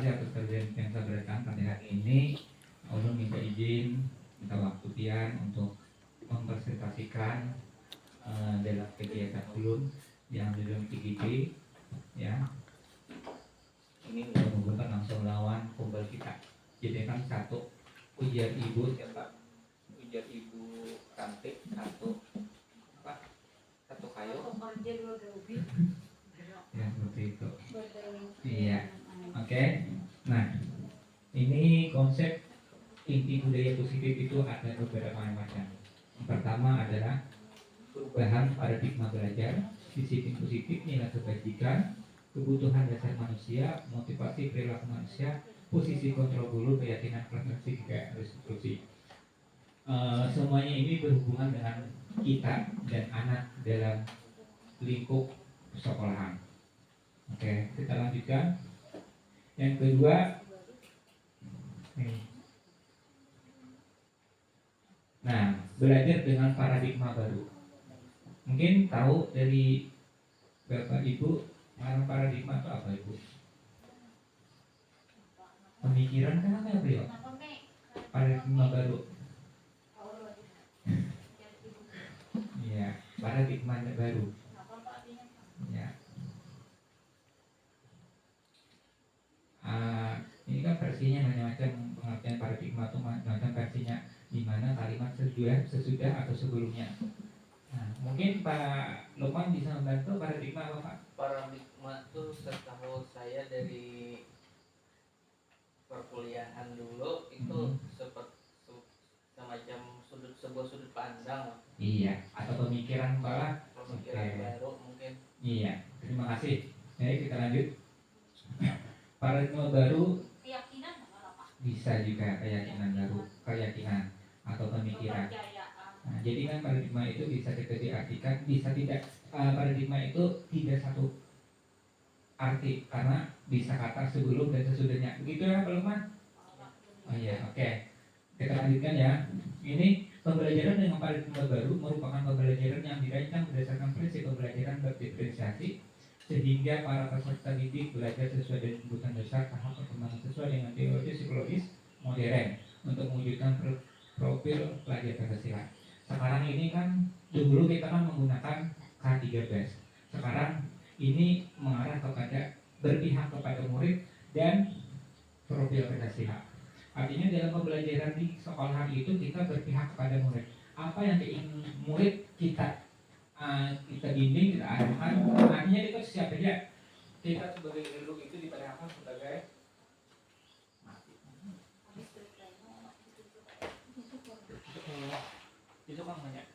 kasih atas kerjaan yang saya berikan pada hari ini. Ulun minta izin, minta waktu pian untuk mempresentasikan dalam kegiatan ulun yang di dalam PGP, ya. Ini merupakan langsung lawan kumpul kita. Jadi kan satu ujian ibu siapa? Ujian ibu cantik satu apa? Satu kayu. Ya seperti itu. Iya. Oke. Nah, ini konsep inti budaya positif itu ada beberapa macam. Yang pertama adalah perubahan paradigma belajar, disiplin positif, nilai kebajikan, kebutuhan dasar manusia, motivasi perilaku manusia, posisi kontrol dulu, keyakinan preferensi, juga restitusi. Semuanya ini berhubungan dengan kita dan anak dalam lingkup sekolahan. Oke, kita lanjutkan. Yang kedua, nah, belajar dengan paradigma baru. Mungkin tahu dari Bapak Ibu, paradigma itu apa Ibu? Pemikiran kan apa ya? Paradigma baru. Iya, paradigma baru. Ya. Ini kan versinya macam-macam, pengertian paradigma itu macam versinya di mana kalimat sesudah atau sebelumnya. Nah, mungkin Pak Lukman bisa membantu paradigma apa Pak? Paradigma itu setahu saya dari perkuliahan dulu itu seperti semacam sebuah sudut pandang. Iya, atau pemikiran baru mungkin. Iya, terima kasih. Jadi kita lanjut. Paradigma baru keyakinan apa? Bisa juga keyakinan baru, keyakinan atau pemikiran. Nah, jadi kan paradigma itu bisa kita diartikan, bisa tidak. Paradigma itu tidak satu arti karena bisa kata sebelum dan sesudahnya. Begitu ya Pak Lukman? Oh iya, oke. Kita lanjutkan ya. Ini pembelajaran dengan paradigma baru merupakan pembelajaran yang dirancang berdasarkan prinsip pembelajaran berdiferensiasi sehingga para peserta didik belajar sesuai dengan kebutuhan dasar tahap perkembangan sesuai dengan teori psikologis modern untuk mewujudkan profil pelajar Pancasila. Sekarang ini kan dulu kita kan menggunakan K13. Sekarang ini mengarah kepada berpihak kepada murid dan profil Pancasila. Artinya dalam pembelajaran di sekolah itu kita berpihak kepada murid. Apa yang ingin murid kita bimbing, kita arahkan. Artinya kita siap aja. Kita sebagai guru itu diperlihatkan sebagai itu kan banyak.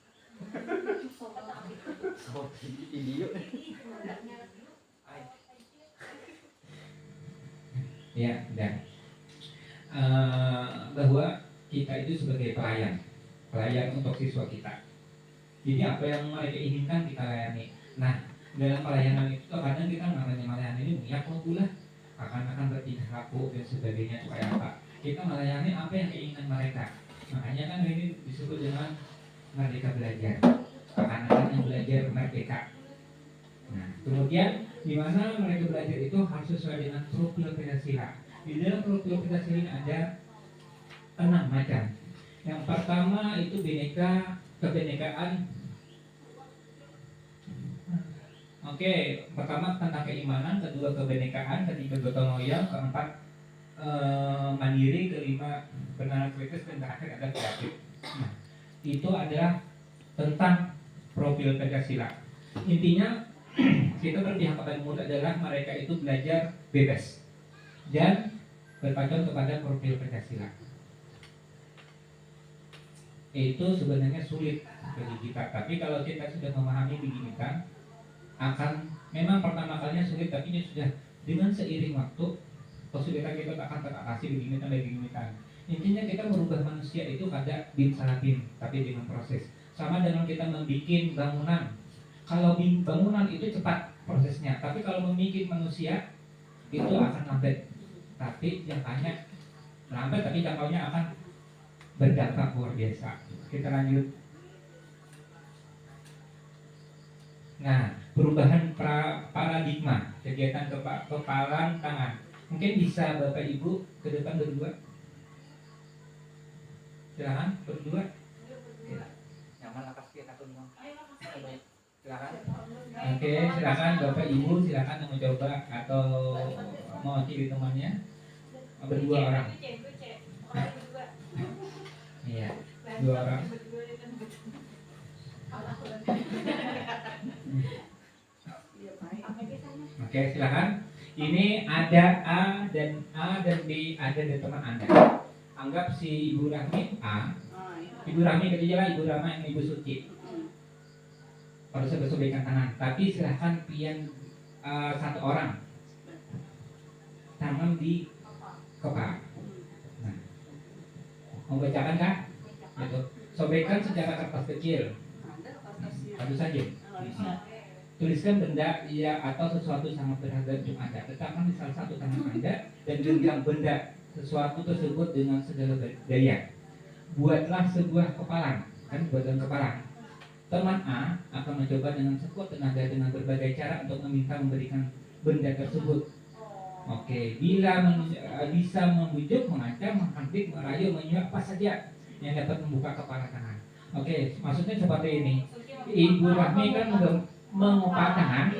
Ya, dan bahwa kita itu sebagai pelayan untuk siswa kita. Jadi apa yang mereka inginkan kita layani. Nah, dalam pelayanan itu kadang kita namanya melayani ini minyak pula akan bertingkah laku dan sebagainya itu kayak apa. Kita melayani apa yang keinginan mereka. Makanya kan ini disebut dengan merdeka belajar. Akan-akan yang belajar merdeka. Nah, kemudian di mana mereka belajar itu harus sesuai dengan profil Pancasila. Di dalam profil Pancasila ini ada 6 macam. Yang pertama itu kebenekaan. Oke, pertama tentang keimanan, kedua kebenekaan, ketiga gotong royong, keempat mandiri, kelima benar kritis, dan terakhir ada kreatif. Nah, itu adalah tentang profil Pancasila. Intinya kita berpihak kepada murid adalah mereka itu belajar bebas dan berpacu kepada profil Pancasila. Itu sebenarnya sulit bagi kita, tapi kalau kita sudah memahami begini kan, akan memang pertama kalinya sulit, tapi ini sudah dengan seiring waktu kesulitan kita akan teratasi begini dan begini kan. Intinya kita merubah manusia itu kada bin salabin, tapi dengan proses. Sama dengan kita membuat bangunan. Kalau bangunan itu cepat prosesnya, tapi kalau membuat manusia itu akan lambat. Tapi jangkanya lambat, tapi jangkaunya akan berdampak luar biasa. Kita lanjut. Nah, perubahan paradigma, kegiatan kepalan tangan. Mungkin bisa Bapak Ibu ke depan berdua. Silakan berdua. Nyaman lah pasti atau memang. Silakan. Oke, silakan Bapak Ibu, silakan yang mencoba atau mewakili temannya. Berdua orang. Iya, 2 orang. Oke, silakan. Ini ada A dan B, ada di teman Anda. Anggap si Ibu Rahmi A. Ibu Rahmi ketiga, Ibu Rahma yang Ibu Suci. Harus sobek-sobekan tangan. Tapi silahkan pian 1 orang. Tangan di kepala. Nah, mau bacakan kah? Gitu. Sobekkan secara kertas kecil. Satu saja. Tuliskan benda ya atau sesuatu sangat berharga untuk Anda. Letakkan di salah satu tangan Anda dan genggam benda sesuatu tersebut dengan segala daya. Buatlah sebuah kepalan, kan buatan kepalan. Teman A akan mencoba dengan sekuat tenaga dengan berbagai cara untuk memberikan benda tersebut. Oke, bila bisa membujuk, mengancam, menghampir, merayu, menyuap apa saja yang dapat membuka kepala tangan. Oke, maksudnya seperti ini. Ibu Rahmi kan mengepal tangan,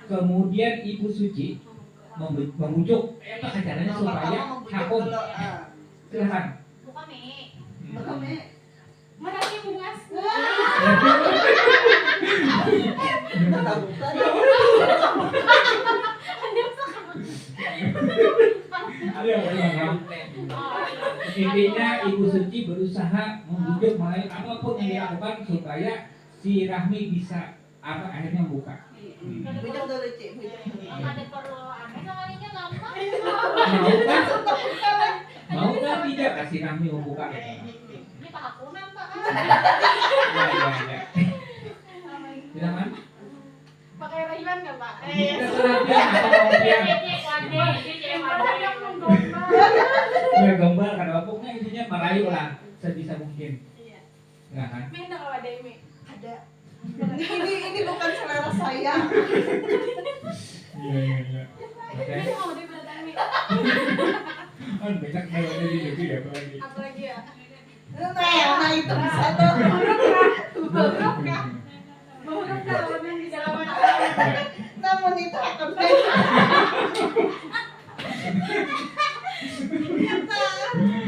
kemudian Ibu Suci membujuk. Apa caranya supaya hakun? Silakan. Buka Mi. Mana sih bungas? Intinya Ibu Suci berusaha membujuk mulai apapun yang dilakukan supaya si Rahmi bisa akhirnya membuka. Bujang dulu Cik, bujang dulu. Ada perlu aneh sama ini lama. Mau nggak tidak kasih Rahmi membuka? Ini Pak Hakunan Pak. Ya. Silakan. Pakai rayuan nggak Pak? Terserah dia atau mau dia. Ya gombal karena pokoknya intinya merayu lah sebisa mungkin. Iya. Silakan. Mi ada kalau ada Mi? Ada. Ini bukan selera saya. Iya. Oke. Ini mau dia berdatang Mi. Kan banyak melodi di situ ya apalagi. Apalagi ya? Nah itu bisa tuh. Huruf kah? Huruf kah kalau yang bisa lawan namun itu akan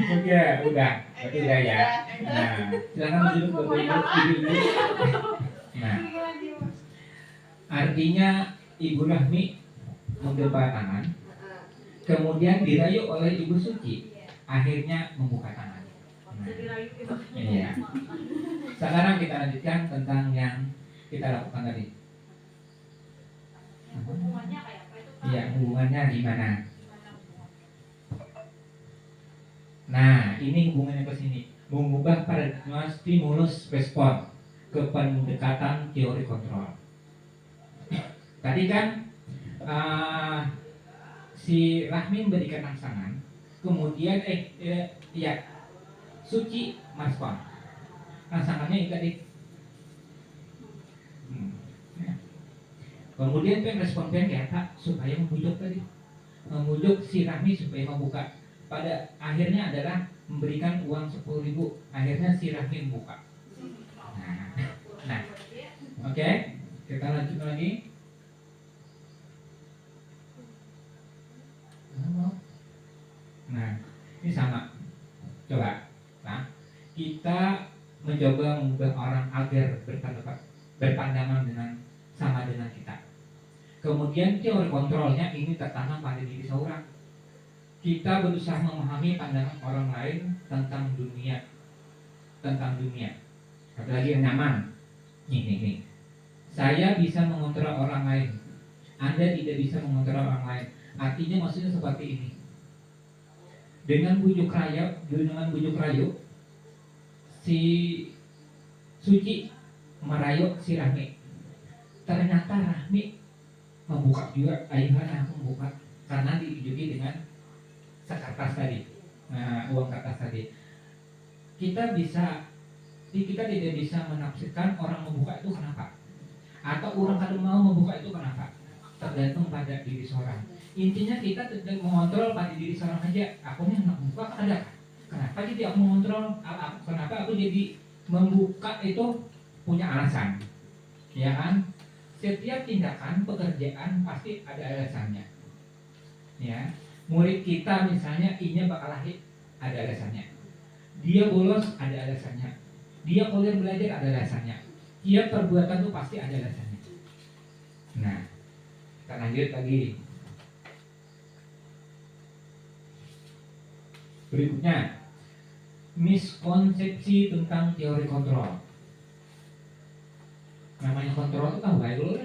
Oke, udah. Berarti udah ya. Nah, silakan duduk berdiri. Nah, artinya Ibu Rahmi menggempar tangan, kemudian dirayu oleh Ibu Suci, akhirnya membuka tangan. Nah, iya. Sekarang kita lanjutkan tentang yang kita lakukan tadi. Hubungannya kayak apa itu Pak? Iya, hubungannya gimana? Nah, ini hubungannya ke sini. Mengubah paradigma stimulus respon ke pendekatan teori kontrol. Tadi kan si Rahmi memberikan rangsangan, kemudian Suci merespon. Rangsangannya itu tadi. Ya. Kemudian respon apa supaya membujuk tadi, membujuk si Rahmi supaya membuka. Pada akhirnya adalah memberikan uang 10.000. Akhirnya si Rahmi membuka. Nah, oke, kita lanjut lagi. Nah, ini sama. Coba, nah, kita mencoba mengubah orang agar berpandangan sama dengan kita. Kemudian teori kontrolnya ini tertanam pada diri seorang. Kita berusaha memahami pandangan orang lain tentang dunia. Apalagi yang nyaman. Nih. Saya bisa mengontrol orang lain. Anda tidak bisa mengontrol orang lain. Artinya maksudnya seperti ini. Dengan bujuk rayu, si Suci merayu si Rahmi. Ternyata Rahmi membuka juga. Ayuhan aku membuka karena dibujuki dengan kertas tadi, uang kertas tadi. Kita tidak bisa menafsirkan orang membuka itu kenapa, atau orang kalau mau membuka itu kenapa. Tergantung pada diri seorang. intinya kita tidak mengontrol pada diri seorang aja. Akunya nggak buka ada. Kenapa jadi aku mengontrol? Kenapa aku jadi membuka itu punya alasan? Ya kan? Setiap tindakan pekerjaan pasti ada alasannya. Ya, murid kita misalnya I-nya bakal lahir, ada alasannya. Dia bolos, ada alasannya. Dia kuliah belajar, ada alasannya. Tiap perbuatan itu pasti ada alasannya. Nah, kita lanjut lagi. Berikutnya, miskonsepsi tentang teori kontrol. Namanya kontrol itu tahu baik loh,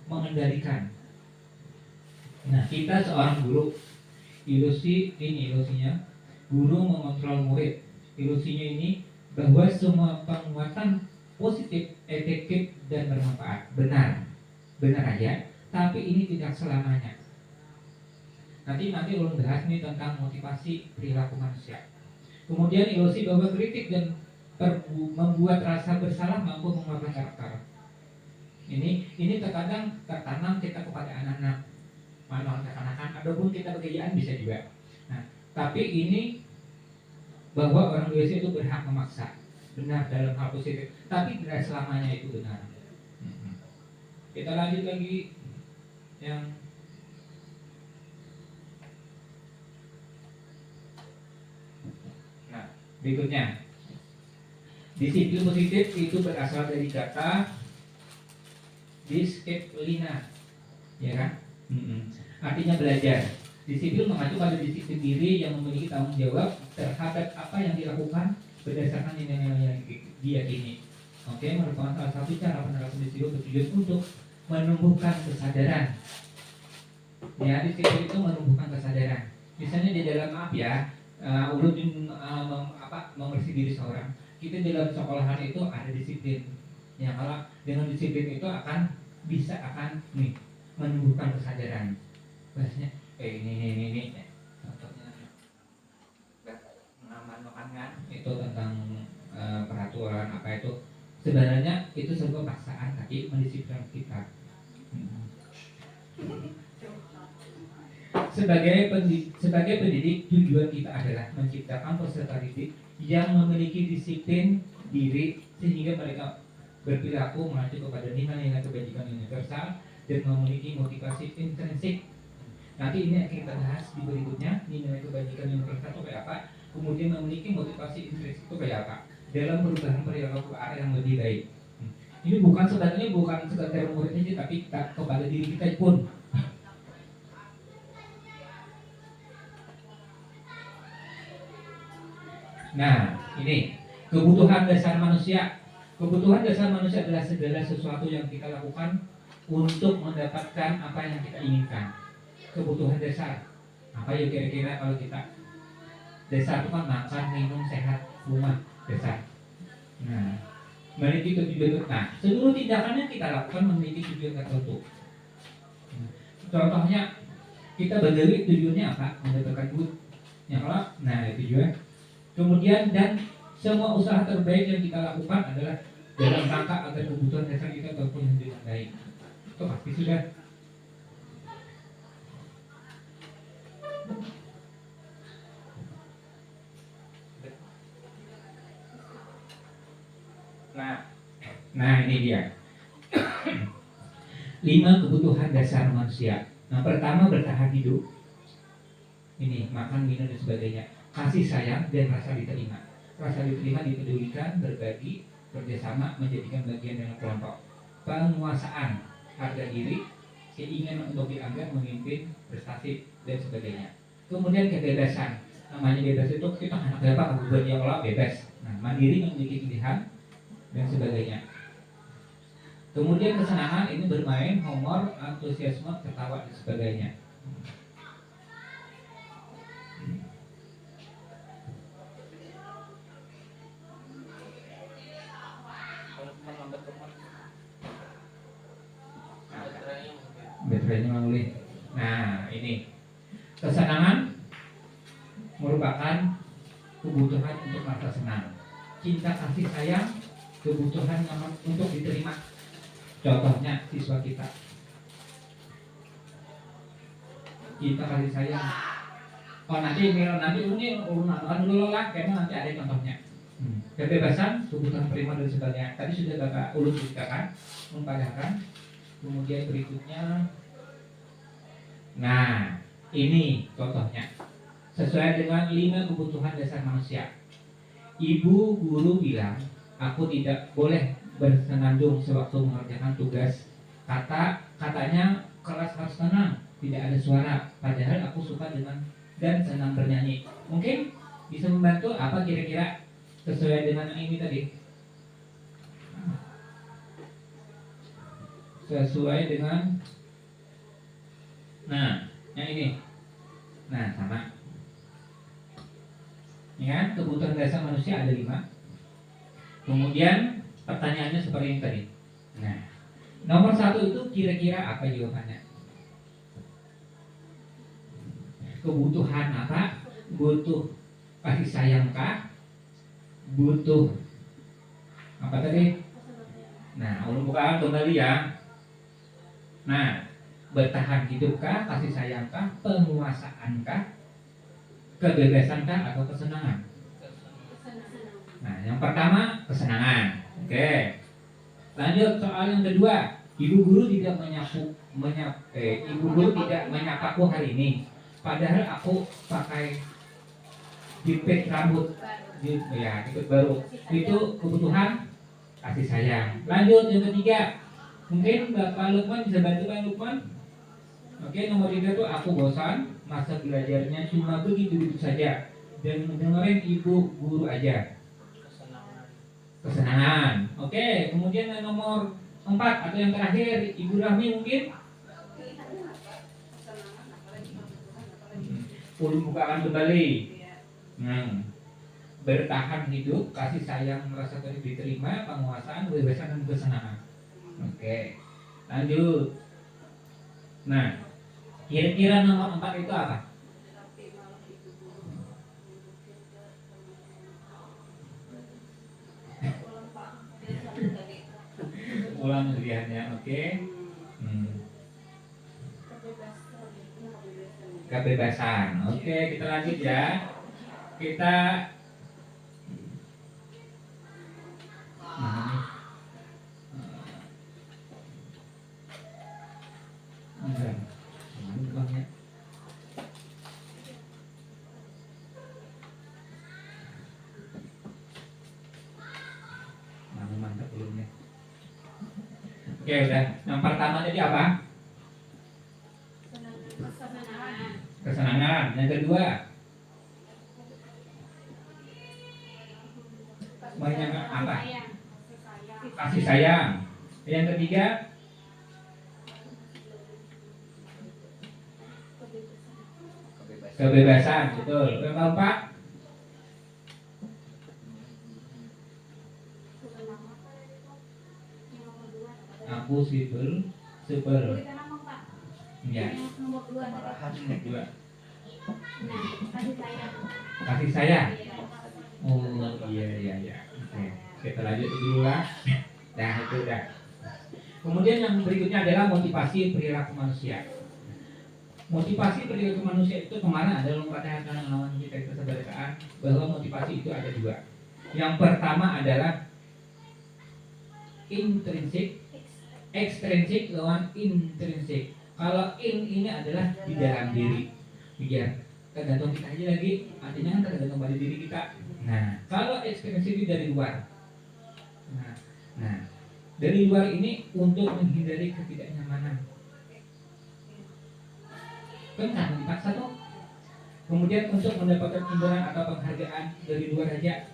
mengendalikan. Nah, kita seorang guru, ilusinya guru mengontrol murid. Ilusinya ini bahwa semua penguatan positif, efektif dan bermanfaat. Benar aja, tapi ini tidak selamanya. Nanti ulun bahas nih tentang motivasi perilaku manusia. Kemudian ilusi bahwa kritik dan membuat rasa bersalah mampu mengubah karakter. Ini terkadang tertanam kita kepada anak-anak, mana kekanakan, ataupun kita kegayaan bisa juga. Nah, tapi ini bahwa orang dewasa itu berhak memaksa, benar dalam hal positif, tapi tidak selamanya itu benar. Kita lanjut lagi yang berikutnya. Disiplin positif itu berasal dari kata disiplina, ya kan? Artinya belajar. Disiplin mengacu pada disiplin diri yang memiliki tanggung jawab terhadap apa yang dilakukan berdasarkan nilai-nilai yang diyakini. Oke, merupakan salah satu cara penerapan disiplin bertujuan untuk menumbuhkan kesadaran. Ya, disiplin itu menumbuhkan kesadaran. Misalnya di dalam ulun membersih diri seorang. Kita dalam sekolahan itu ada disiplin. Ya, kalau dengan disiplin itu akan menumbuhkan kesadaran. Bahasnya ini contohnya mengamankan kan itu tentang peraturan apa itu sebenarnya itu sebuah paksaan tapi mendisiplinkan kita. Sebagai pendidik, tujuan kita adalah menciptakan peserta didik yang memiliki disiplin diri sehingga mereka berperilaku mengacu kepada nilai-nilai kebajikan universal dan memiliki motivasi intrinsik. Nanti ini akan kita bahas di berikutnya, nilai kebajikan universal itu kayak apa, kemudian memiliki motivasi intrinsik itu kayak apa dalam perubahan perilaku ke arah yang lebih baik. Ini sebenarnya bukan sekedar murid saja, tapi kepada diri kita pun. Nah, ini kebutuhan dasar manusia. Kebutuhan dasar manusia adalah segala sesuatu yang kita lakukan untuk mendapatkan apa yang kita inginkan. Kebutuhan dasar. Apa ya kira-kira kalau kita dasar itu kan makan, minum, sehat, rumah, dasar. Nah, memiliki tujuan. Nah, seluruh tindakan yang kita lakukan memiliki tujuan tertentu. Contohnya kita berdiri tujuannya apa? Mendapatkan duit. Ya kalau, nah itu juga. Kemudian dan semua usaha terbaik yang kita lakukan adalah dalam rangka agar kebutuhan dasar kita terpenuhi dengan baik. Itu pasti sudah. Nah ini dia 5 kebutuhan dasar manusia. Nah pertama bertahan hidup. Ini makan, minum dan sebagainya. Kasih sayang dan rasa diterima. Rasa diterima dipedulikan, berbagi, kerjasama, menjadikan bagian dalam kelompok. Penguasaan, harga diri, keinginan untuk dianggap, memimpin, prestasi dan sebagainya. Kemudian kebebasan. Namanya bebas itu kita anak berapa buat yang Allah bebas. Nah, mandiri memiliki pilihan dan sebagainya. Kemudian kesenangan ini bermain, humor, antusiasme, tertawa dan sebagainya. Baterainya mulai. Nah ini kesenangan merupakan kebutuhan untuk merasa senang. Cinta kasih sayang kebutuhan untuk diterima. Contohnya siswa kita. cinta kasih sayang. Oh nanti ini akan dulu lah, karena nanti ada contohnya. Kebebasan, kebutuhan prima dan sebagainya. Tadi sudah Bapak ulun ceritakan, mempadahkan. Kemudian berikutnya, nah ini contohnya sesuai dengan 5 kebutuhan dasar manusia. Ibu guru bilang, aku tidak boleh bersenandung sewaktu mengerjakan tugas. Katanya kelas harus tenang, tidak ada suara. Padahal aku suka dengan dan senang bernyanyi. Mungkin bisa membantu apa kira-kira sesuai dengan ini tadi? Sesuai dengan, nah yang ini, nah sama. Ya, kebutuhan dasar manusia ada 5. Kemudian pertanyaannya seperti ini tadi. Nah, nomor 1 itu kira-kira apa jawabannya? Kebutuhan apa? Butuh kasih sayang kah? Butuh apa tadi? Nah, ulun bukaan kembali ya. Nah, bertahan hidupkah? Kasih sayangkah? Penguasaankah? Kebebasankah atau kesenangan? Nah, yang pertama kesenangan. Oke. Lanjut soal yang kedua. Ibu guru tidak menyapaku hari ini. Padahal aku pakai jepit rambut. Ya, jepit baru. Itu kebutuhan kasih sayang. Lanjut yang ketiga. Mungkin Bapak Lukman bisa bantu Pak Lukman. Oke, nomor 3 tuh aku bosan, masa belajarnya cuma begitu saja dan mendengarin ibu guru aja. Kesenangan. Oke, kemudian yang nomor 4 atau yang terakhir, Ibu Rahmi mungkin. Ulun bukakan kembali. Bertahan hidup, kasih sayang, merasa diterima, penguasaan, kebebasan dan kesenangan. Oke, lanjut. Nah, kira-kira nomor 4 itu apa? Ulang pilihannya, oke. Kebebasan. Oke, kita lanjut ya. Kita mantap belum ya? Oke, udah. Yang pertama tadi apa? Kesenangan. Yang kedua, apa? Kasih sayang. Yang ketiga, kebebasan. Betul. Yang keempat, aku super. Ya. Nomor 2. Dua. Kasih sayang. Oh iya. Oke. Kita lanjut dulu lah. Nah itu udah. Kemudian yang berikutnya adalah motivasi perilaku manusia. Motivasi perilaku manusia itu kemana? Ada pada kawan kita keseberkaan bahwa motivasi itu ada 2. Yang pertama adalah intrinsik, ekstrinsik lawan intrinsik. Kalau ini adalah di dalam diri, biar tergantung kita aja lagi. Artinya kan tergantung pada diri kita. Nah, kalau ekstrinsik itu dari luar. Nah, dari luar ini untuk menghindari ketidaknyamanan. Kan karena dipaksa tuh. Kemudian untuk mendapatkan imbalan atau penghargaan dari luar aja.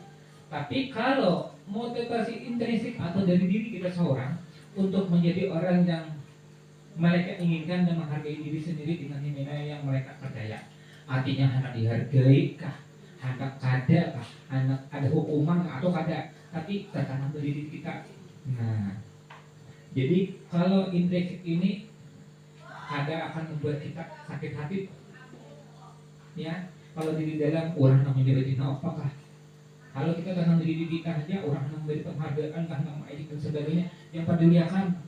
Tapi kalau motivasi intrinsik atau dari diri kita seorang untuk menjadi orang yang mereka inginkan dan menghargai diri sendiri dengan nilai yang mereka percaya. Artinya hendak dihargai kah, hendak kada kah, hendak ada hukuman atau kada, tapi tertanam dari diri kita. Nah, jadi kalau intrinsik ini ada akan membuat kita sakit hati. Ya, kalau di dalam orang namanya jadi apakah? Kalau kita tanam diri kita aja, orang yang memberi penghargaan, kan mengajak dan sebagainya, yang peduliakan.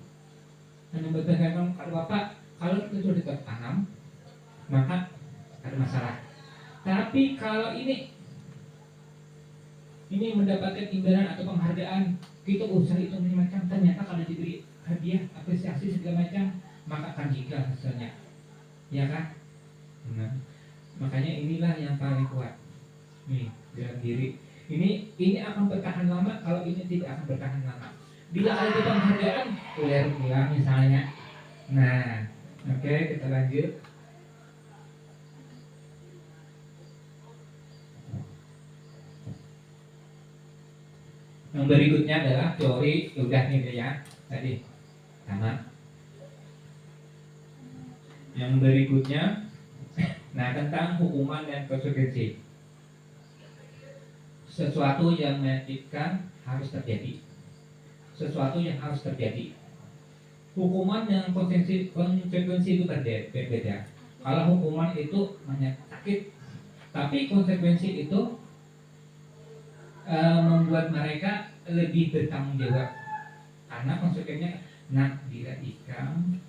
Dan memperhatikan kalau Bapak, kalau kita sudah dekat tanam, maka ada masalah. Tapi kalau ini mendapatkan imbalan atau penghargaan, kita usah itu macam, ternyata kalau diberi hadiah, apresiasi segala macam, maka akan jika hasilnya, ya kan? Nah, makanya inilah yang paling kuat nih dalam diri. Ini akan bertahan lama. Kalau ini tidak akan bertahan lama. Bila ada penghargaan, ular bilang misalnya. Nah, oke, kita lanjut. Yang berikutnya adalah teori, udah nih ya tadi sama. Yang berikutnya, nah tentang hukuman dan konsekuensi. Sesuatu yang menyakitkan harus terjadi. Sesuatu yang harus terjadi. Hukuman dan konsekuensi itu berbeda. Kalau hukuman itu sakit, tapi konsekuensi itu membuat mereka lebih bertanggung jawab. Karena konsekuensinya, nah bila ikam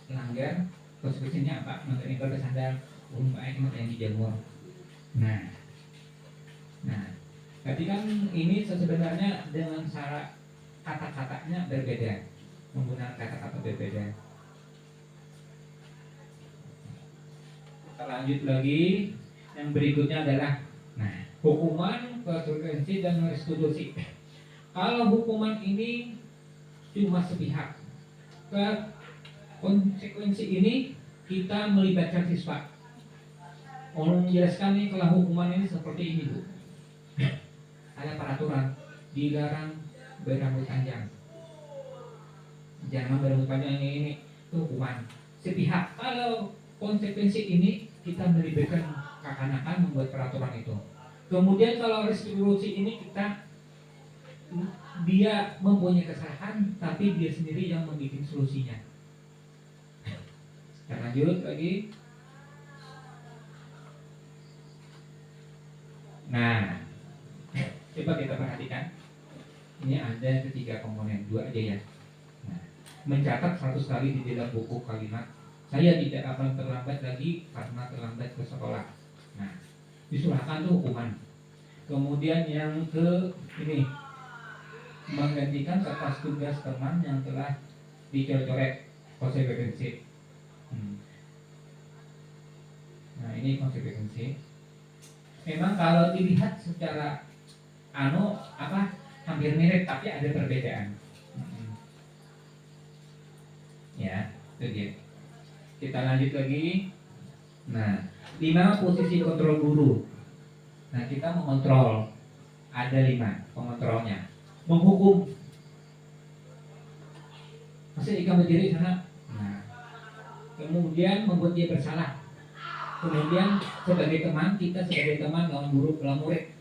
melanggar, konsekuensinya apa? Melanggar bersandar, baik yang dijemur. Nah, tapi kan ini sebenarnya dengan cara kata-katanya berbeda, menggunakan kata-kata berbeda. Kita lanjut lagi. Yang berikutnya adalah, nah, hukuman, konsekuensi dan restitusi. Kalau hukuman ini cuma sepihak, ke konsekuensi ini kita melibatkan siswa. Orang menjelaskan nih, kalau hukuman ini seperti ini Bu. Ada peraturan, dilarang berambut panjang. Jangan berambut panjang, ini itu hukuman sepihak. Kalau konsekuensi ini kita melibatkan kekanakan membuat peraturan itu. Kemudian kalau restitusi ini dia mempunyai kesalahan, tapi dia sendiri yang membuat solusinya. Kita lanjut lagi. Nah, coba kita perhatikan. Ini ada ketiga komponen, 2 aja ya. Nah, mencatat 100 kali di dalam buku kalimat, saya tidak akan terlambat lagi karena terlambat ke sekolah. Nah, disulahkan tuh hukuman. Kemudian yang ke ini, menggantikan kertas tugas teman yang telah dicoret-coret, konsekuensi. Nah, ini konsekuensi. Memang kalau dilihat secara hampir mirip, tapi ada perbedaan. Ya, itu dia. Kita lanjut lagi. Nah, 5 posisi kontrol guru. Nah, kita mengontrol. Ada 5 pengontrolnya. Menghukum. Masih ikan berdiri sana. Nah, kemudian membuat dia bersalah. Kemudian sebagai teman, kita sebagai teman lawan guru, lawan murid.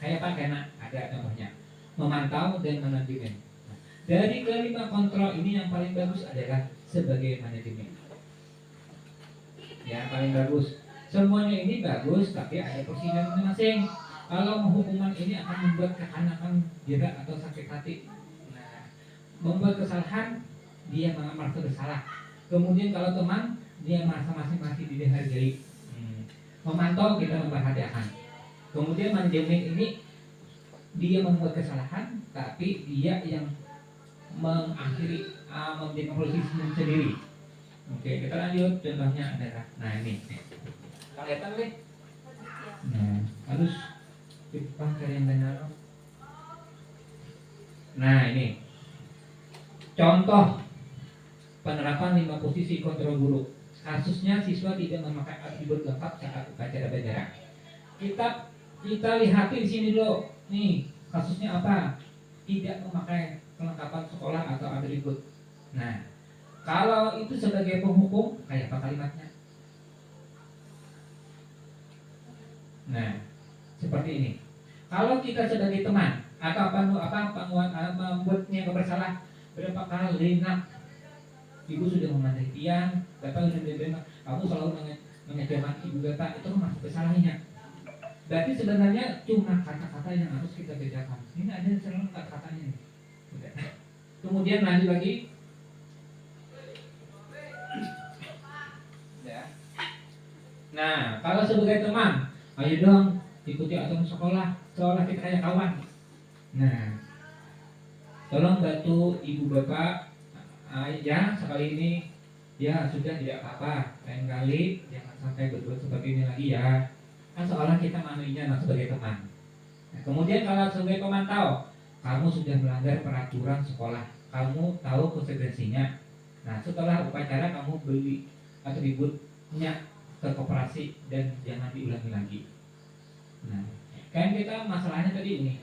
Kayak apa? Karena ada contohnya. Memantau dan manajemen. Nah, dari kelima kontrol ini yang paling bagus adalah sebagai manajemen. Ya, paling bagus. Semuanya ini bagus, tapi ada porsinya masing-masing. Kalau hukuman ini akan membuat kekanakan jerak atau sakit hati. Nah, membuat kesalahan, dia merasa bersalah. Kemudian kalau teman, dia merasa masing-masing dihargai. Memantau, kita memperhatikan. Kemudian manajemen ini, dia membuat kesalahan, tapi dia yang mengakhiri, memberikan solusi sendiri. Oke, kita lanjut. Contohnya adalah, nah ini, kelihatan nih. Nah, harus dipakai yang benar. Nah ini, contoh penerapan 5 posisi kontrol guru. Kasusnya siswa tidak memakai atribut lengkap saat upacara bendera. Kita lihat di sini dulu. Nih, kasusnya apa? Tidak memakai kelengkapan sekolah atau atribut. Nah, kalau itu sebagai penghukum, kayak apa kalimatnya? Nah, seperti ini. Kalau kita sebagai teman atau membuatnya bersalah, berapa kali nak ibu sudah memandai tiang, bapak sudah menerima, kamu selalu mengecewakan ibu bapak, itu masuk kesalahannya. Berarti sebenarnya cuma kata-kata yang harus kita bedakan. Ini ada selalu kata-katanya. Kemudian lanjut lagi. Ya. Nah, kalau sebagai teman, ayo dong ikuti aturan sekolah, seolah kita kayak kawan. Nah, tolong bantu ibu bapak ya sekali ini ya sudah tidak apa-apa, lain kali jangan sampai berbuat seperti ini lagi ya. Kan seolah kita manusia sebagai teman. Nah, kemudian kalau sebagai pemantau, kamu sudah melanggar peraturan sekolah, kamu tahu konsekuensinya. Nah, setelah upacara kamu beli atributnya ke koperasi dan jangan diulangi lagi. Nah, kan kita masalahnya tadi ini.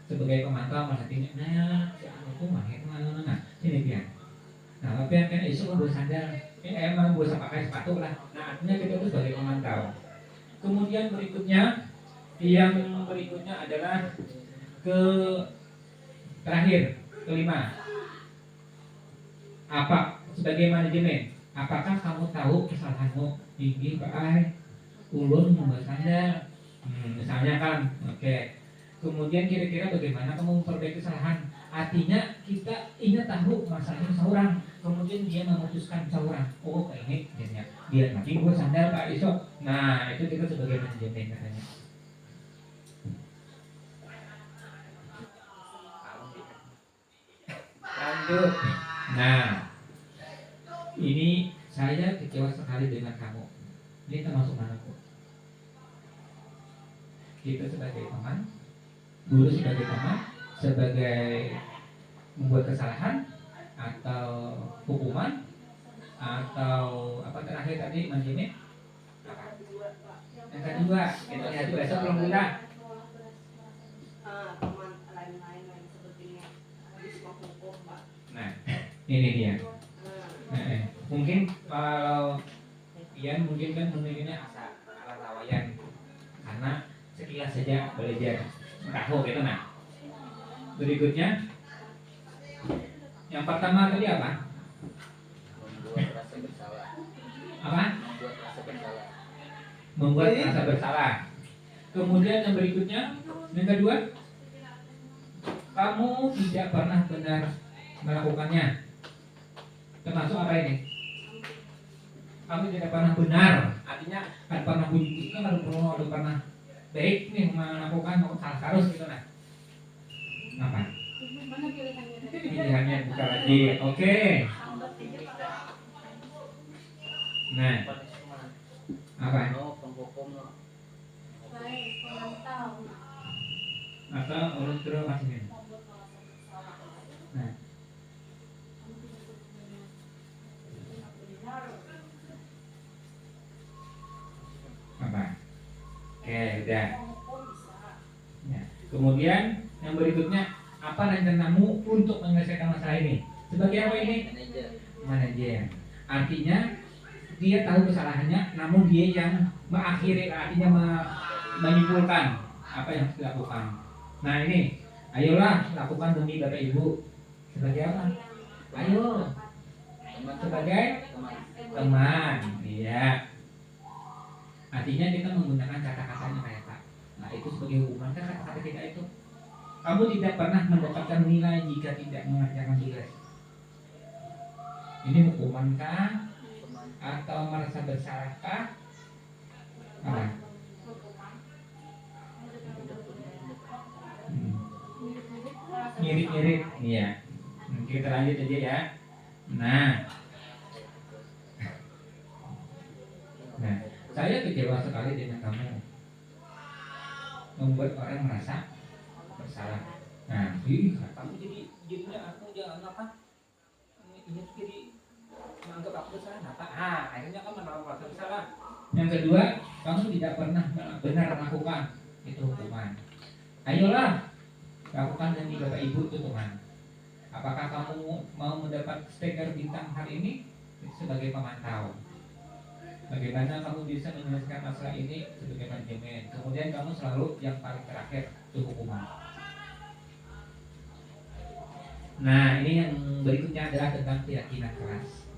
Sebagai pemantau merhatiin, nah, si anakku mahir mana, ini dia. Nah, tapi kan isu kan sandal, emang bisa pakai sepatu lah. Nah, artinya kita itu sebagai pemantau. Kemudian berikutnya, yang berikutnya adalah terakhir, kelima. Apa sebagai manajemen? Apakah kamu tahu kesalahanmu? Ini Pak Ai, ulun membuat sandal. Misalnya kan, oke. Kemudian kira-kira bagaimana kamu memperbaiki kesalahan? Artinya kita ingin tahu masalahnya seorang, kemudian dia memutuskan seorang. Oh ini dia lagi buat sandal Pak Iso. Nah itu kita sebagai manajemen katanya. Lanjut. Nah ini saya kecewa sekali dengan kamu. Ini termasuk manaku. Kita sebagai teman, guru sebagai teman, sebagai membuat kesalahan atau hukuman atau apa terakhir tadi manajemen apa? Yang kedua kita lihat besok belum kita. Teman lain-lain sepertinya risiko hukum Pak. Nah ini dia. Mungkin kalau Ian mungkin kan memilihnya asa ala tawayan karena sekilas saja belajar tahu gitu. Nah berikutnya yang pertama tadi apa? Membuat rasa bersalah. Apa? Membuat rasa bersalah. Membuat rasa bersalah. Kemudian yang berikutnya, yang kedua, kamu tidak pernah benar melakukannya. Termasuk apa ini? Kamu tidak pernah benar, artinya kan pernah bunyi kan kalau pernah baik nih melakukan salah terus gitu nah. Apa? Mana pilihannya? Pilihannya buka lagi. Oke. Nah, apa? No, penghukum no. Baik, pemantau. Atau urut terus masih ini. Nah, apa? Oke, udah. Ya. Kemudian yang berikutnya, apa rencanamu untuk menyelesaikan masalah ini? Sebagai apa ini? Manajer. Manajer. Artinya dia tahu kesalahannya, namun dia yang mengakhiri, artinya menyimpulkan apa yang harus dilakukan. Nah ini, ayolah lakukan demi Bapak Ibu. Sebagai apa? Ayo. Sebagai teman. Iya. Artinya kita menggunakan kata-katanya kayak Pak. Nah itu sebagai hukuman kan kata-kata kita itu. Kamu tidak pernah mendapatkan nilai jika tidak mengerjakan tugas. Ini hukuman kah? Atau merasa bersalah kah? Apa? Mirip-mirip, iya. Kita lanjut aja ya. Nah, saya kecewa sekali dengan kamu. Membuat orang merasa bersalah. Nah, kamu jadinya aku jangan apa? Ini jadi menganggap aku bersalah apa? Akhirnya kamu merasa bersalah. Yang kedua, kamu tidak pernah benar melakukan itu hukuman. Ayolah, lakukan demi Bapak Ibu itu teman. Apakah kamu mau mendapat stiker bintang hari ini sebagai pemantau? Bagaimana kamu bisa menyelesaikan masalah ini sebagai manajemen? Kemudian kamu selalu yang paling terakhir itu hukuman. Nah ini yang berikutnya adalah tentang keyakinan keras.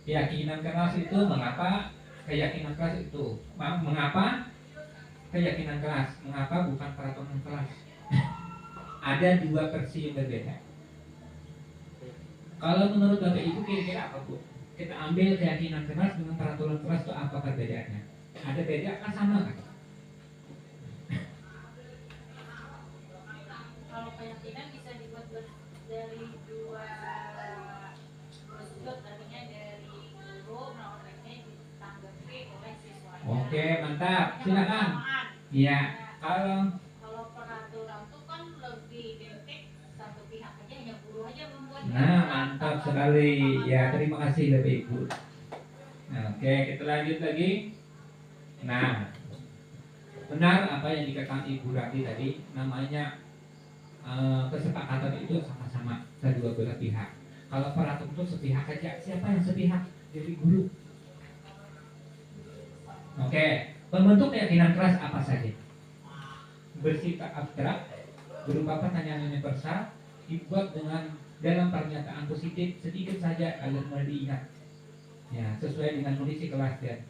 Keyakinan keras itu mengapa? Keyakinan keras itu mengapa? Keyakinan keras mengapa bukan peraturan kelas? Ada dua versi yang berbeda. Kalau menurut Bapak Ibu kira-kira apa Bu? kita ambil keyakinan keras dengan peraturan keras itu apa perbedaannya? Ada beda kan sama kan? Kalau keyakinan bisa dibuat dari dua sudut, artinya dari guru melakukannya ditanggapi oleh siswa. Oke, mantap. Silakan. Iya. Kalau peraturan itu kan lebih identik satu pihak aja, hanya guru aja membuat. nah, mantap sekali. Ya, terima kasih Bapak Ibu. Nah, oke, kita lanjut lagi. Nah, benar apa yang dikatakan Ibu Rati tadi, namanya kesepakatan itu sama-sama kedua belah pihak. Kalau peraturan itu sepihak aja, siapa yang sepihak? Jadi guru. Oke, pembentuk keyakinan keras apa saja? Bersifat abstrak, berupa pertanyaan universal, dibuat dengan dalam pernyataan positif sedikit saja agar mudah diingat. Ya, sesuai dengan kondisi kelas dan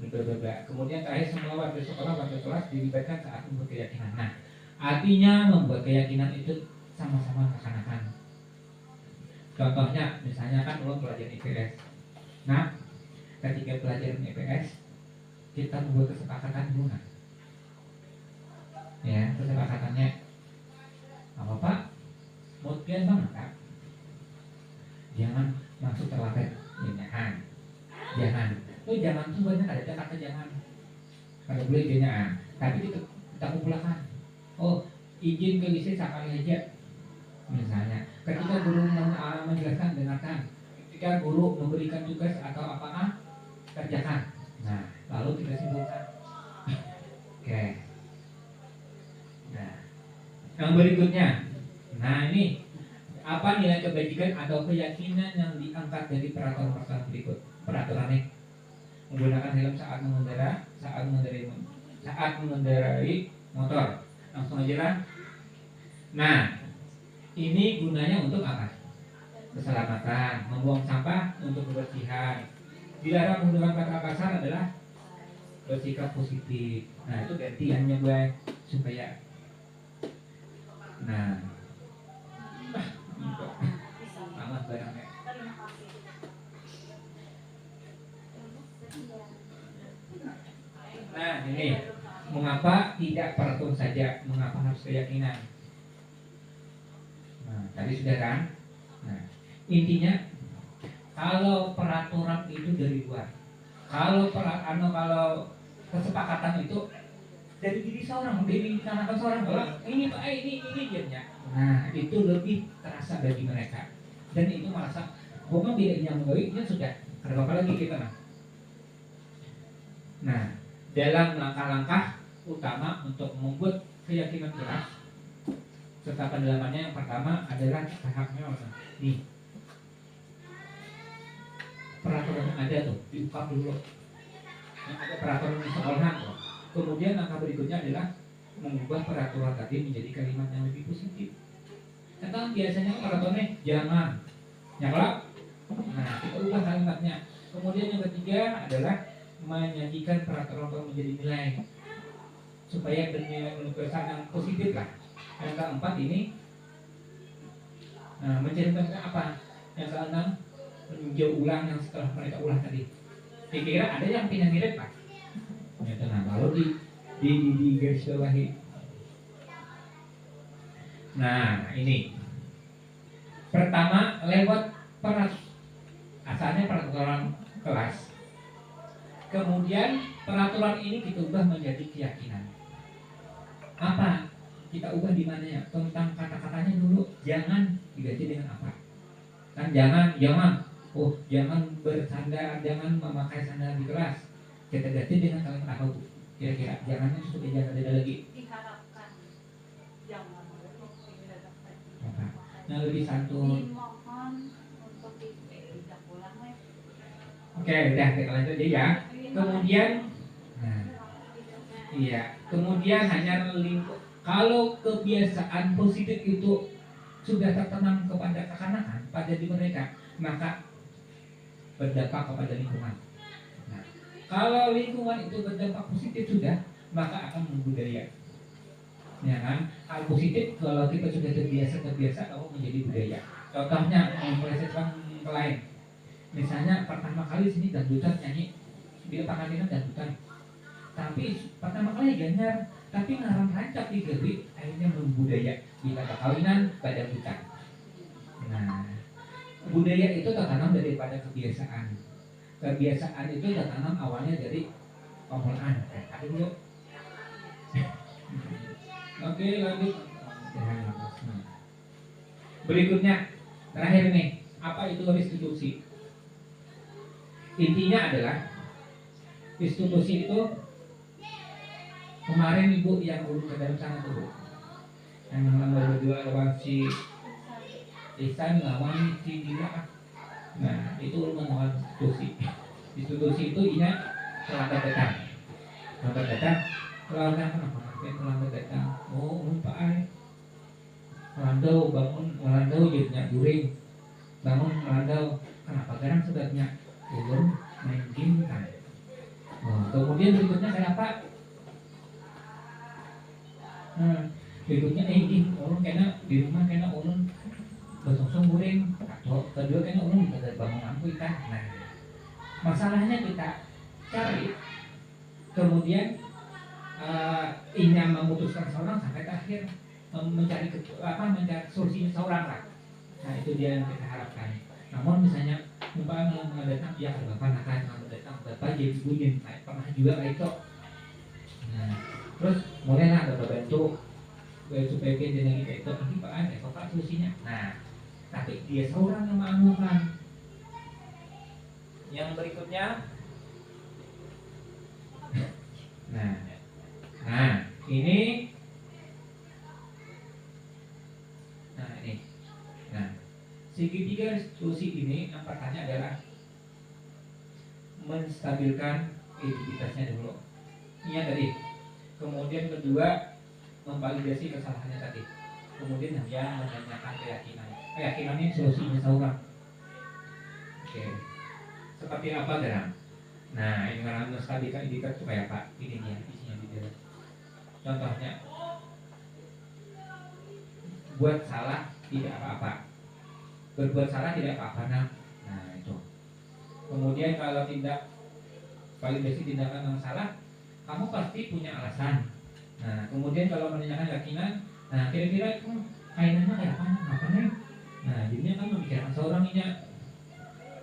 berbeda. Kemudian terakhir semua warga sekolah warga kelas dilibatkan saat membuat keyakinan. Nah, artinya membuat keyakinan itu sama-sama seakan-akan. Contohnya, misalnya kan lo pelajaran IPS. Nah, ketika pelajaran IPS, kita membuat kesepakatan dulu kan? Ya, kesepakatannya apa Pak? Mau pian banget Kak? Jangan masuk terlambat. Jangan. Lo jangan tuh banyak ada kata jangan. Kalau boleh jangan. Tapi kita kumpulkan. Oh, izin ke isi sekali aja. Misalnya, ketika guru menjelaskan dengarkan. Ketika guru memberikan tugas atau apakah kerjakan. Nah, lalu kita simpulkan. Oke. Nah, yang berikutnya. Nah, ini apa nilai kebajikan atau keyakinan yang diangkat dari peraturan berikut? Peraturannya menggunakan helm saat mengendarai motor. Langsung aja lah. Nah, ini gunanya untuk apa? Keselamatan, membuang sampah untuk kebersihan. Dilarang menggunakan kata kasar adalah bersikap positif. Nah, itu gantiannya gue supaya amat barangnya. Nah, ini mengapa tidak peraturan saja? Mengapa harus keyakinan? Nah, tadi sudah kan? Nah, intinya kalau peraturan itu dari luar, kalau kesepakatan itu dari diri seorang, dari kalangan seorang, kalau ini Pak, ini dianya. Nah, itu lebih terasa bagi mereka. Dan itu merasa bahwa bedanya mengawinnya sudah ada apa lagi kita Nah, dalam langkah-langkah utama untuk membuat keyakinan keras serta pendalamannya yang pertama adalah tahapnya nih. Peraturan yang ada tuh diungkap dulu. Yang ada peraturan di sekolahan tuh. Kemudian langkah berikutnya adalah mengubah peraturan tadi menjadi kalimat yang lebih positif. Kan biasanya peraturannya jangan, nyala. Nah, kita ubah kalimatnya. Kemudian yang ketiga adalah menyajikan peraturan menjadi nilai supaya bernilai kesan yang positif lah. Yang keempat ini menceritakan apa? Yang keenam meninjau ulang yang setelah mereka ulang tadi. Kira-kira ada yang pindah mirip Pak? Ya, tenang. Lalu di garis bawahi. Nah, ini pertama lewat asalnya peraturan kelas. Kemudian peraturan ini kita ubah menjadi keyakinan. Apa? Kita ubah di mana ya? Tentang kata-katanya dulu. Jangan diganti dengan apa? Kan jangan. Oh, jangan bersandar, jangan memakai sandal di kelas. Kita ganti dengan kalimat apa Bu? Kira-kira jangannya supaya jangan ada lagi. Diharapkan jangan diharapkan. Apa? Yang lebih santun. Dimohon untuk tidak pulang ya. Oke, udah kita lanjut aja ya. Kemudian, kemudian hanya lingkup. Kalau kebiasaan positif itu sudah tertanam kepada kekanakan pada diri mereka, maka berdampak kepada lingkungan. Nah, kalau lingkungan itu berdampak positif sudah, maka akan membudaya. Ya kan? Hal positif kalau kita sudah terbiasa kamu menjadi budaya. Contohnya melesetkan ke lain. Misalnya pertama kali sini dangdutan nyanyi di Pangalinan dangdutan, tapi pertama kali Ganjar, tapi ngarang rancak di Gebi akhirnya membudaya di kawinan pada dangdutan. Nah, budaya itu tertanam daripada kebiasaan. Kebiasaan itu tertanam awalnya dari pemulakan. Tadi dulu. Oke, lanjut. Berikutnya, terakhir nih, apa itu restitusi? Intinya adalah restitusi itu kemarin ibu yang urut ke dalam sana tuh, yang nomor 2 lawan si Ihsan lawan si Dila. Nah, itu melawan restitusi. Restitusi itu ingat terlambat datang. Terlambat datang. Terlambat datang. Oh, lupa Melandau bangun, melandau jadinya guring. Bangun melandau. Kenapa sekarang sebabnya? Ulun main game kan. Kemudian berikutnya kenapa? Berikutnya game. Ulun kena di rumah kena ulun bersosok guring. Atau kedua kena ulun bisa bangun lampu ikan. Nah, masalahnya kita cari. Kemudian Inya memutuskan seorang sampai terakhir mencari solusinya seorang lah. Nah, itu dia yang kita harapkan. Namun misalnya umpama mendatang dia ada bapak akan mendatang bapak jadi bunyi pernah juga kayak itu. Nah, terus mulailah ada bantu supaya dia jadi kayak itu nanti pak ada bapak solusinya. Nah, tapi dia seorang yang menganukan. Yang berikutnya, nah ini. Segitiga restitusi ini yang pertama adalah menstabilkan identitasnya dulu. Ini tadi. Kemudian kedua memvalidasi kesalahannya tadi. Kemudian yang menanyakan keyakinan. Keyakinan ini solusinya seorang. Oke. Seperti apa dalam? Nah, ini karena menstabilkan identitas supaya apa? Ini dia isinya di dalam. Contohnya, buat salah tidak apa-apa. Berbuat salah tidak apa-apa. Nah itu. Kemudian kalau tidak validasi tindakan yang salah, kamu pasti punya alasan. Nah kemudian kalau menanyakan keyakinan, nah kira-kira kaitannya kayak apa? Apa nih? Nah jadinya kan memikirkan seorang ini.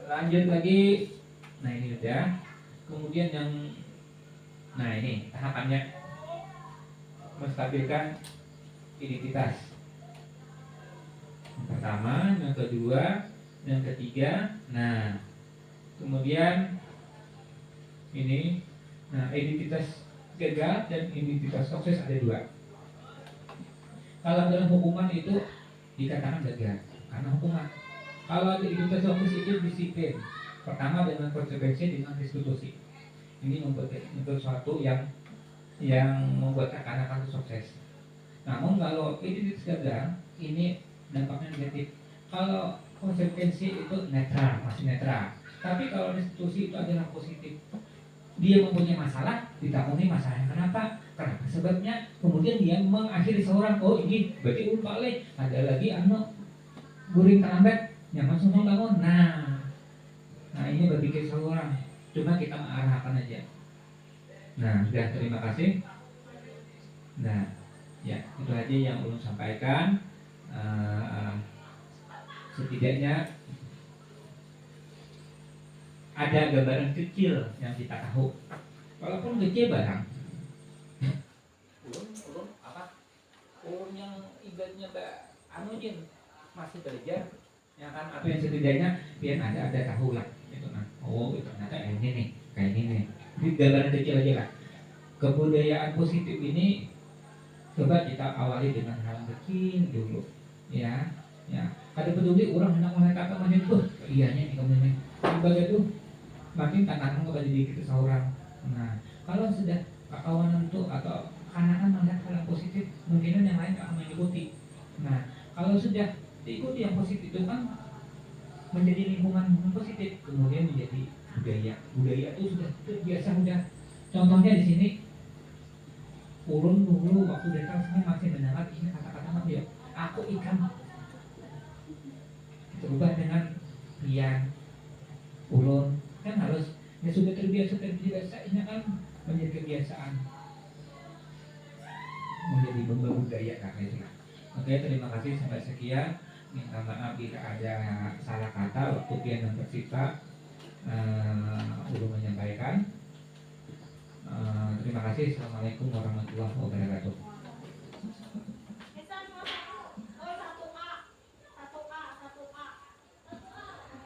Lanjut lagi. Nah ini udah. Kemudian yang, nah ini tahapannya menstabilkan identitas. Yang pertama, yang kedua, yang ketiga. Nah, kemudian ini, nah identitas gagal dan identitas sukses ada dua. Kalau dalam hukuman itu dikatakan gagal karena hukuman. Kalau identitas sukses itu disiplin. Pertama dengan konsekuensi dengan restitusi. Ini membuat sesuatu yang membuat akan sukses. Namun kalau identitas gagal ini dampaknya negatif. Kalau konsekuensi itu netral, masih netral. Tapi kalau restitusi itu adalah positif. Dia mempunyai masalah, ditakuni masalahnya kenapa? Kenapa sebabnya? Kemudian dia mengakhiri seorang, oh ini berarti lupa leh. Ada lagi guring terlambat, yang langsung bangun. Nah ini berpikir seorang. Cuma kita mengarahkan aja. Nah sudah, terima kasih. Nah ya itu aja yang ulun sampaikan. Setidaknya ada gambaran kecil yang kita tahu, walaupun kecil barang. Ulun apa? Ulun yang ibaratnya anujin masih belajar, ya kan? Atau yang setidaknya biar ada tahu lah. Itu itu ternyata ini nih, kayak ini nih. Jadi gambaran kecil aja lah. Kebudayaan positif ini coba kita awali dengan hal kecil dulu. Ya. Ada peduli orang hendak mereka menyentuh, iyanya kemudian begitu makin tantangan kepada diri kita seorang. Nah, kalau sudah kawanan itu atau anak-anak melihat hal yang positif, mungkin yang lain akan mengikuti. Nah, kalau sudah diikuti yang positif itu kan menjadi lingkungan positif, kemudian menjadi budaya itu sudah biasa. Contohnya di sini, ulun dulu waktu datang sini masih mendengar ini kata-kata dia, aku ikan, berubah dengan pian. menjadi kebiasaan, menjadi budaya gitu. Oke, terima kasih sampai sekian. Minta maaf bila ada salah kata waktu Pian dan Persita belum menyampaikan. Terima kasih. Assalamualaikum warahmatullahi wabarakatuh.